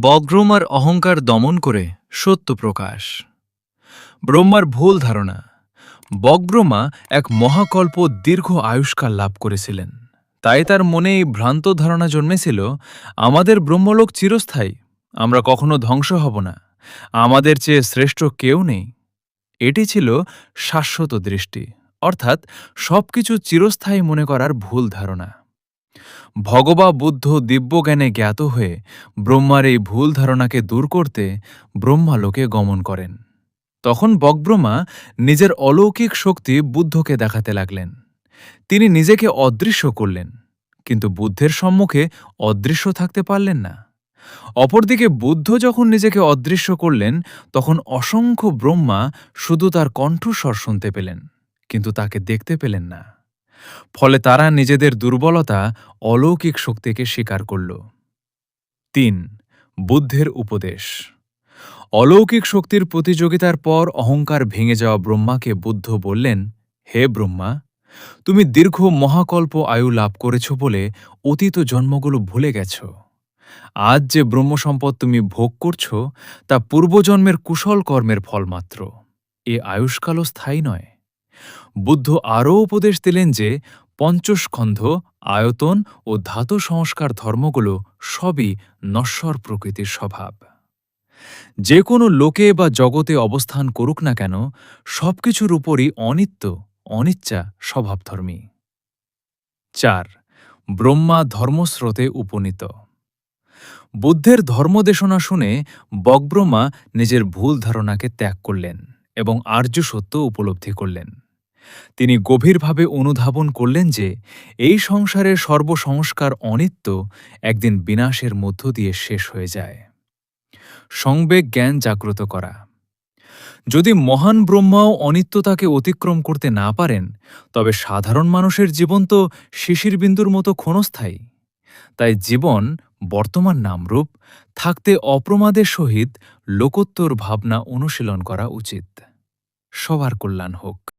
বগ্রমার অহংকার দমন করে সত্য প্রকাশ। ব্রহ্মার ভুল ধারণা। বগ্রমা এক মহাকল্প দীর্ঘ আয়ুষ্কাল লাভ করেছিলেন, তাই তার মনে এই ভ্রান্ত ধারণা জন্মেছিল, আমাদের ব্রহ্মলোক চিরস্থায়ী, আমরা কখনো ধ্বংস হব না, আমাদের চেয়ে শ্রেষ্ঠ কেউ নেই। এটি ছিল শাশ্বত দৃষ্টি, অর্থাৎ সবকিছু চিরস্থায়ী মনে করার ভুল ধারণা। ভগবা বুদ্ধ দিব্যজ্ঞানে জ্ঞাত হয়ে ব্রহ্মার এই ভুল ধারণাকে দূর করতে ব্রহ্মালোকে গমন করেন। তখন বগব্রহ্মা নিজের অলৌকিক শক্তি বুদ্ধকে দেখাতে লাগলেন। তিনি নিজেকে অদৃশ্য করলেন, কিন্তু বুদ্ধের সম্মুখে অদৃশ্য থাকতে পারলেন না। অপরদিকে বুদ্ধ যখন নিজেকে অদৃশ্য করলেন, তখন অসংখ্য ব্রহ্মা শুধু তার কণ্ঠস্বর শুনতে পেলেন, কিন্তু তাকে দেখতে পেলেন না। ফলে তারা নিজেদের দুর্বলতা, অলৌকিক শক্তিকে স্বীকার করল। ৩. বুদ্ধের উপদেশ। অলৌকিক শক্তির প্রতিযোগিতার পর অহংকার ভেঙে যাওয়া ব্রহ্মাকে বুদ্ধ বললেন, হে ব্রহ্মা, তুমি দীর্ঘ মহাকল্প আয়ু লাভ করেছ বলে অতীত জন্মগুলো ভুলে গেছ। আজ যে ব্রহ্মসম্পদ তুমি ভোগ করছ, তা পূর্বজন্মের কুশল কর্মের ফল মাত্র। এ আয়ুষ্কালও স্থায়ী নয়। বুদ্ধ আরও উপদেশ দিলেন যে পঞ্চস্কন্ধ, আয়তন ও ধাতু সংস্কার ধর্মগুলো সবই নশ্বর প্রকৃতির স্বভাব। যে কোনো লোকে বা জগতে অবস্থান করুক না কেন, সবকিছুর উপরই অনিত্য, অনিচ্ছা স্বভাবধর্মী। ৪. ব্রহ্মা ধর্মস্রোতে উপনীত। বুদ্ধের ধর্মদেশনা শুনে বগব্রহ্মা নিজের ভুল ধারণাকে ত্যাগ করলেন এবং আর্য সত্য উপলব্ধি করলেন। তিনি গভীরভাবে অনুধাবন করলেন যে এই সংসারের সর্বসংস্কার অনিত্য, একদিন বিনাশের মধ্য দিয়ে শেষ হয়ে যায়। সংবেগ জ্ঞান জাগ্রত করা। যদি মহান ব্রহ্মাও অনিত্যতাকে অতিক্রম করতে না পারেন, তবে সাধারণ মানুষের জীবন তো শিশির বিন্দুর মতো ক্ষণস্থায়ী। তাই জীবন বর্তমান নামরূপ থাকতে অপ্রমাদের সহিত লোকোত্তর ভাবনা অনুশীলন করা উচিত। সবার কল্যাণ হোক।